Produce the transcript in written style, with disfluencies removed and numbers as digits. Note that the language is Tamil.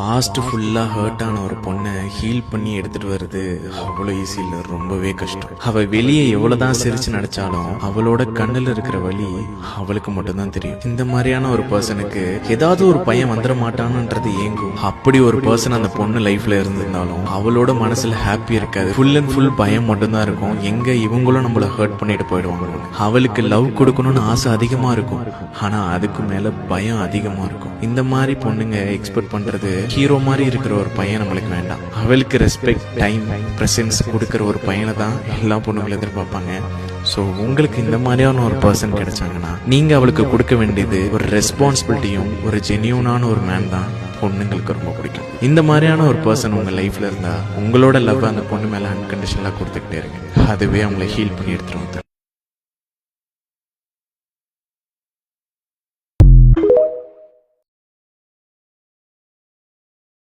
பாஸ்ட் ஃபுல்லாக ஹர்ட் ஆன ஒரு பொண்ணை ஹீல் பண்ணி எடுத்துட்டு வருது அவ்வளோ ஈஸி இல்லை, ரொம்பவே கஷ்டம். அவள் வெளியே எவ்வளோதான் சிரிச்சு நடிச்சாலும் அவளோட கண்ணில் இருக்கிற வலி அவளுக்கு மட்டும்தான் தெரியும். இந்த மாதிரியான ஒரு பர்சனுக்கு ஏதாவது ஒரு பையன் வந்துட மாட்டானுன்றது ஏங்கும். அப்படி ஒரு பர்சன் அந்த பொண்ணு லைஃப்ல இருந்திருந்தாலும் அவளோட மனசுல ஹாப்பி இருக்காது. ஃபுல் அண்ட் ஃபுல் பயம் மட்டும்தான் இருக்கும். எங்க இவங்களும் நம்மள ஹர்ட் பண்ணிட்டு போயிடுவாங்க. அவளுக்கு லவ் கொடுக்கணும்னு ஆசை அதிகமா இருக்கும், ஆனா அதுக்கு மேல பயம் அதிகமா இருக்கும். இந்த மாதிரி பொண்ணுங்க எக்ஸ்பெக்ட் பண்றது ஹீரோ மாதிரி இருக்கிற ஒரு பையன் நம்மளுக்கு வேண்டாம். அவளுக்கு ரெஸ்பெக்ட், டைம், பிரசன்ஸ் கொடுக்கிற ஒரு பையனை தான் எல்லா பொண்ணுங்களும் எதிர்பார்ப்பாங்க. ஸோ உங்களுக்கு இந்த மாதிரியான ஒரு பர்சன் கிடைச்சாங்கன்னா நீங்க அவளுக்கு கொடுக்க வேண்டியது ஒரு ரெஸ்பான்சிபிலிட்டியும் ஒரு ஜென்யூனான ஒரு மேன் தான் பொண்ணுங்களுக்கு ரொம்ப பிடிக்கும். இந்த மாதிரியான ஒரு பர்சன் உங்க லைஃப்ல இருந்தா உங்களோட லவ் அந்த பொண்ணு மேல அன்கண்டிஷனலா கொடுத்துக்கிட்டே இருக்கு. அதுவே அவங்களை ஹீல் பண்ணி எடுத்துருவாங்க.